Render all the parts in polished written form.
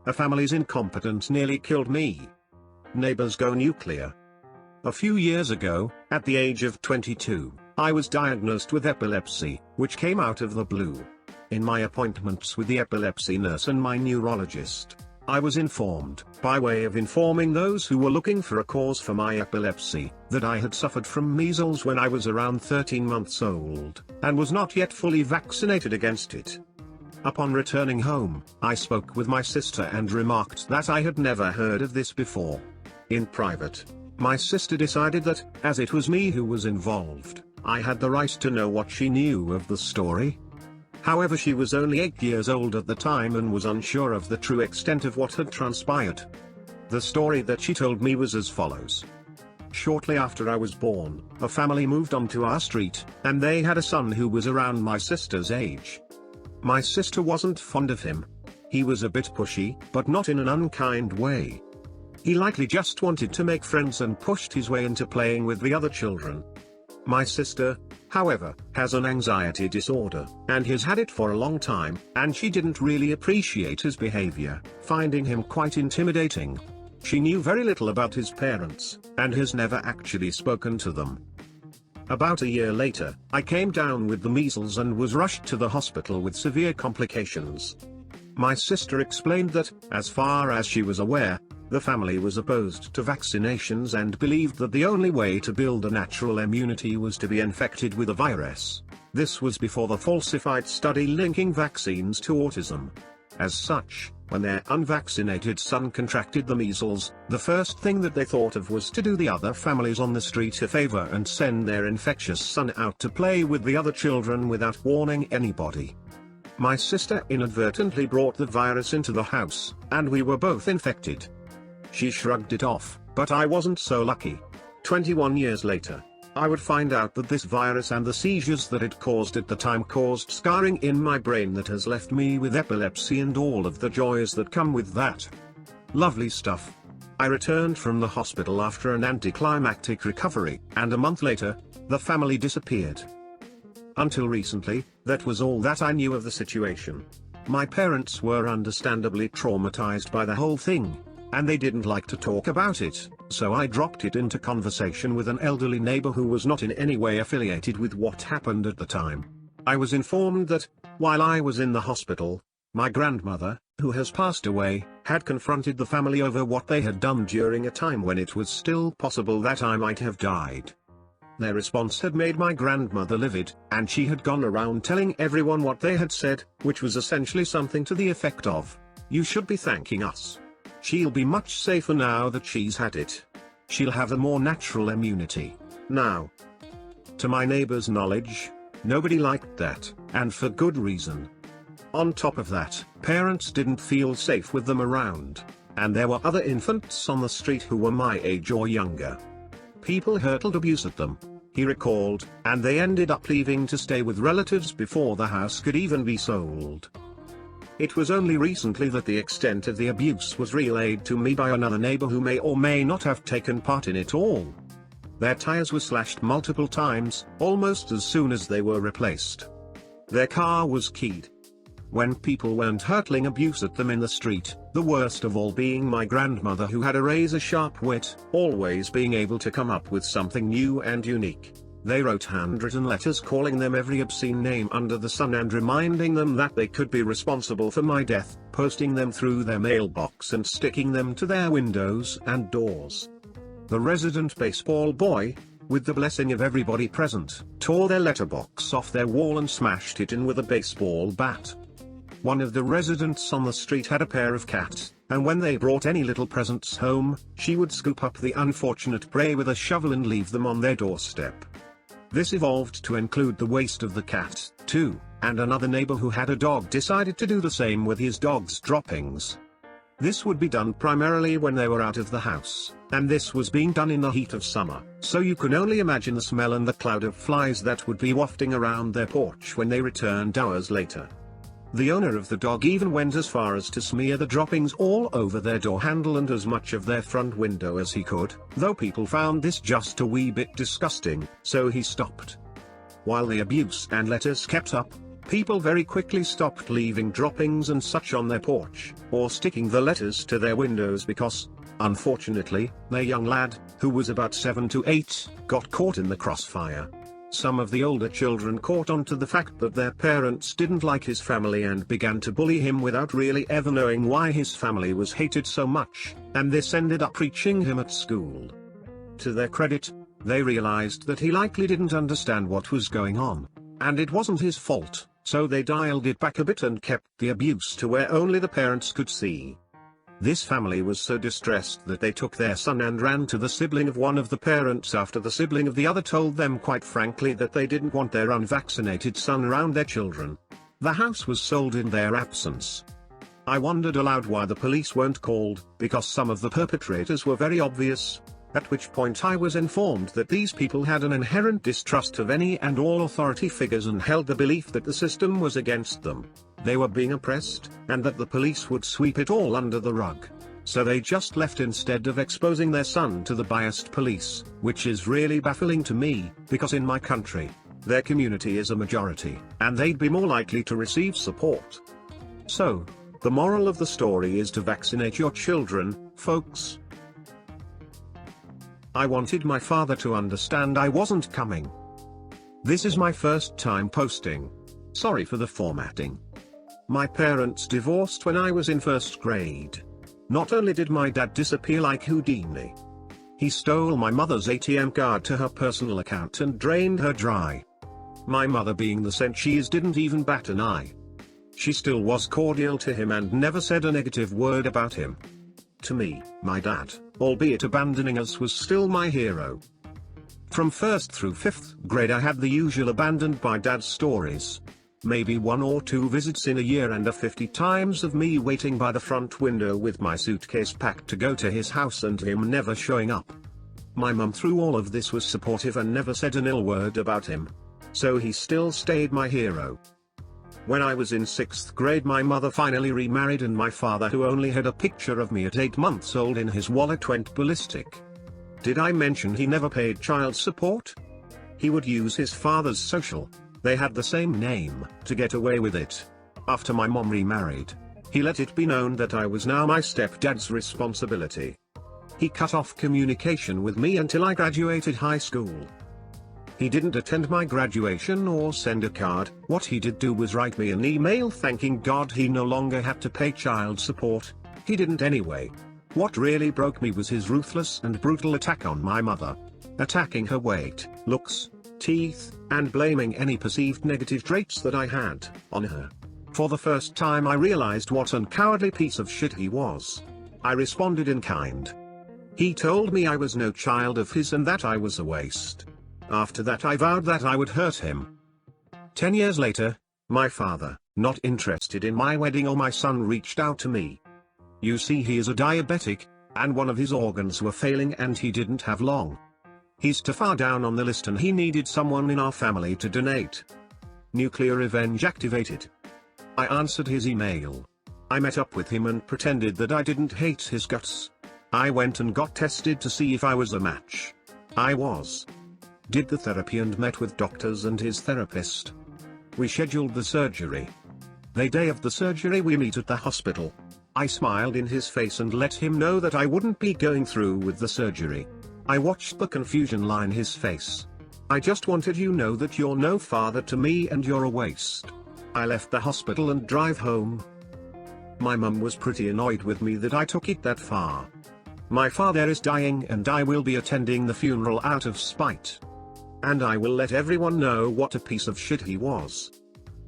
A family's incompetence nearly killed me. Neighbors go nuclear. A few years ago, at the age of 22, I was diagnosed with epilepsy, which came out of the blue. In my appointments with the epilepsy nurse and my neurologist, I was informed, by way of informing those who were looking for a cause for my epilepsy, that I had suffered from measles when I was around 13 months old, and was not yet fully vaccinated against it. Upon returning home, I spoke with my sister and remarked that I had never heard of this before. In private, my sister decided that, as it was me who was involved, I had the right to know what she knew of the story. However, she was only 8 years old at the time and was unsure of the true extent of what had transpired. The story that she told me was as follows. Shortly after I was born, a family moved onto our street, and they had a son who was around my sister's age. My sister wasn't fond of him. He was a bit pushy, but not in an unkind way. He likely just wanted to make friends and pushed his way into playing with the other children. My sister, however, has an anxiety disorder, and has had it for a long time, and she didn't really appreciate his behavior, finding him quite intimidating. She knew very little about his parents, and has never actually spoken to them. About a year later, I came down with the measles and was rushed to the hospital with severe complications. My sister explained that, as far as she was aware, the family was opposed to vaccinations and believed that the only way to build a natural immunity was to be infected with a virus. This was before the falsified study linking vaccines to autism. As such, when their unvaccinated son contracted the measles, the first thing that they thought of was to do the other families on the street a favor and send their infectious son out to play with the other children without warning anybody. My sister inadvertently brought the virus into the house, and we were both infected. She shrugged it off, but I wasn't so lucky. 21 years later, I would find out that this virus and the seizures that it caused at the time caused scarring in my brain that has left me with epilepsy and all of the joys that come with that. Lovely stuff. I returned from the hospital after an anticlimactic recovery, and a month later, the family disappeared. Until recently, that was all that I knew of the situation. My parents were understandably traumatized by the whole thing, and they didn't like to talk about it, so I dropped it into conversation with an elderly neighbor who was not in any way affiliated with what happened at the time. I was informed that, while I was in the hospital, my grandmother, who has passed away, had confronted the family over what they had done during a time when it was still possible that I might have died. Their response had made my grandmother livid, and she had gone around telling everyone what they had said, which was essentially something to the effect of, "You should be thanking us. She'll be much safer now that she's had it. She'll have a more natural immunity now." To my neighbor's knowledge, nobody liked that, and for good reason. On top of that, parents didn't feel safe with them around, and there were other infants on the street who were my age or younger. People hurled abuse at them, he recalled, and they ended up leaving to stay with relatives before the house could even be sold. It was only recently that the extent of the abuse was relayed to me by another neighbor who may or may not have taken part in it all. Their tires were slashed multiple times, almost as soon as they were replaced. Their car was keyed. When people weren't hurling abuse at them in the street, the worst of all being my grandmother, who had a razor-sharp wit, always being able to come up with something new and unique. They wrote handwritten letters calling them every obscene name under the sun and reminding them that they could be responsible for my death, posting them through their mailbox and sticking them to their windows and doors. The resident baseball boy, with the blessing of everybody present, tore their letterbox off their wall and smashed it in with a baseball bat. One of the residents on the street had a pair of cats, and when they brought any little presents home, she would scoop up the unfortunate prey with a shovel and leave them on their doorstep. This evolved to include the waste of the cat, too, and another neighbor who had a dog decided to do the same with his dog's droppings. This would be done primarily when they were out of the house, and this was being done in the heat of summer, so you can only imagine the smell and the cloud of flies that would be wafting around their porch when they returned hours later. The owner of the dog even went as far as to smear the droppings all over their door handle and as much of their front window as he could, though people found this just a wee bit disgusting, so he stopped. While the abuse and letters kept up, people very quickly stopped leaving droppings and such on their porch, or sticking the letters to their windows because, unfortunately, their young lad, who was about 7 to 8, got caught in the crossfire. Some of the older children caught on to the fact that their parents didn't like his family and began to bully him without really ever knowing why his family was hated so much, and this ended up reaching him at school. To their credit, they realized that he likely didn't understand what was going on, and it wasn't his fault, so they dialed it back a bit and kept the abuse to where only the parents could see. This family was so distressed that they took their son and ran to the sibling of one of the parents after the sibling of the other told them quite frankly that they didn't want their unvaccinated son around their children. The house was sold in their absence. I wondered aloud why the police weren't called, because some of the perpetrators were very obvious. At which point I was informed that these people had an inherent distrust of any and all authority figures and held the belief that the system was against them. They were being oppressed, and that the police would sweep it all under the rug. So they just left instead of exposing their son to the biased police, which is really baffling to me, because in my country, their community is a majority, and they'd be more likely to receive support. So, the moral of the story is to vaccinate your children, folks. I wanted my father to understand I wasn't coming. This is my first time posting. Sorry for the formatting. My parents divorced when I was in first grade. Not only did my dad disappear like Houdini, he stole my mother's ATM card to her personal account and drained her dry. My mother, being the saint she is, didn't even bat an eye. She still was cordial to him and never said a negative word about him. To me, my dad, albeit abandoning us, was still my hero. From 1st through 5th grade I had the usual abandoned by dad stories. Maybe 1 or 2 visits in a year and 50 times of me waiting by the front window with my suitcase packed to go to his house and him never showing up. My mum through all of this was supportive and never said an ill word about him. So he still stayed my hero. When I was in 6th grade my mother finally remarried and my father, who only had a picture of me at 8 months old in his wallet, went ballistic. Did I mention he never paid child support? He would use his father's social, they had the same name, to get away with it. After my mom remarried, he let it be known that I was now my stepdad's responsibility. He cut off communication with me until I graduated high school. He didn't attend my graduation or send a card. What he did do was write me an email thanking God he no longer had to pay child support. He didn't anyway. What really broke me was his ruthless and brutal attack on my mother. Attacking her weight, looks, teeth, and blaming any perceived negative traits that I had on her. For the first time I realized what a cowardly piece of shit he was. I responded in kind. He told me I was no child of his and that I was a waste. After that I vowed that I would hurt him. 10 years later, my father, not interested in my wedding or my son, reached out to me. You see, he is a diabetic, and one of his organs were failing and he didn't have long. He's too far down on the list and he needed someone in our family to donate. Nuclear revenge activated. I answered his email. I met up with him and pretended that I didn't hate his guts. I went and got tested to see if I was a match. I was. Did the therapy and met with doctors and his therapist. We scheduled the surgery. The day of the surgery we meet at the hospital. I smiled in his face and let him know that I wouldn't be going through with the surgery. I watched the confusion line his face. I just wanted you know that you're no father to me and you're a waste. I left the hospital and drive home. My mum was pretty annoyed with me that I took it that far. My father is dying and I will be attending the funeral out of spite. And I will let everyone know what a piece of shit he was.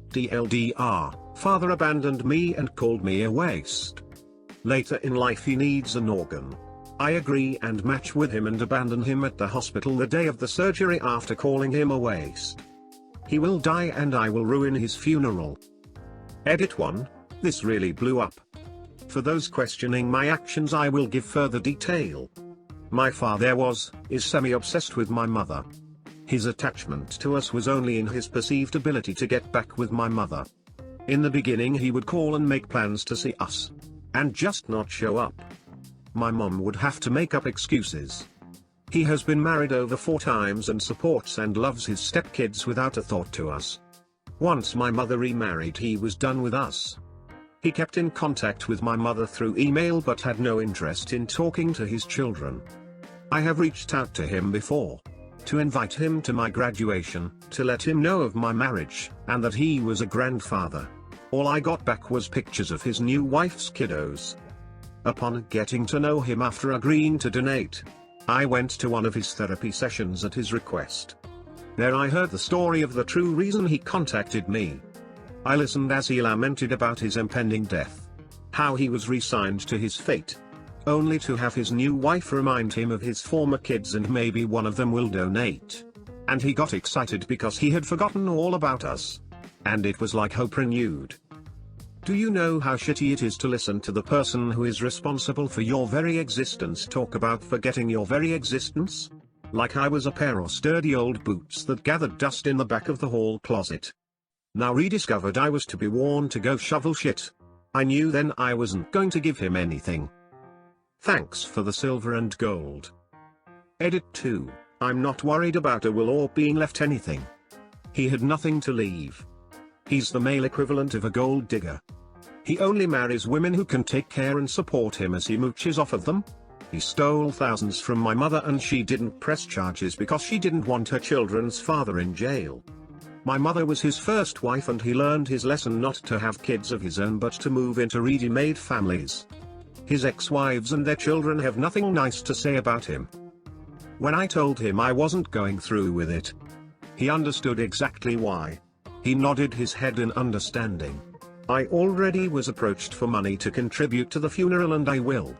TLDR, father abandoned me and called me a waste. Later in life he needs an organ. I agree and match with him and abandon him at the hospital the day of the surgery after calling him a waste. He will die and I will ruin his funeral. Edit 1, this really blew up. For those questioning my actions I will give further detail. My father is semi-obsessed with my mother. His attachment to us was only in his perceived ability to get back with my mother. In the beginning he would call and make plans to see us. And just not show up. My mom would have to make up excuses. He has been married over 4 times and supports and loves his stepkids without a thought to us. Once my mother remarried, he was done with us. He kept in contact with my mother through email but had no interest in talking to his children. I have reached out to him before. To invite him to my graduation, to let him know of my marriage, and that he was a grandfather. All I got back was pictures of his new wife's kiddos. Upon getting to know him after agreeing to donate, I went to one of his therapy sessions at his request. There I heard the story of the true reason he contacted me. I listened as he lamented about his impending death. How he was resigned to his fate. Only to have his new wife remind him of his former kids and maybe one of them will donate. And he got excited because he had forgotten all about us. And it was like hope renewed. Do you know how shitty it is to listen to the person who is responsible for your very existence talk about forgetting your very existence? Like I was a pair of sturdy old boots that gathered dust in the back of the hall closet. Now rediscovered I was to be worn to go shovel shit. I knew then I wasn't going to give him anything. Thanks for the silver and gold. Edit 2, I'm not worried about a will or being left anything. He had nothing to leave. He's the male equivalent of a gold digger. He only marries women who can take care and support him as he mooches off of them. He stole thousands from my mother and she didn't press charges because she didn't want her children's father in jail. My mother was his first wife and he learned his lesson not to have kids of his own but to move into ready-made families. His ex-wives and their children have nothing nice to say about him. When I told him I wasn't going through with it, he understood exactly why. He nodded his head in understanding. I already was approached for money to contribute to the funeral and I will.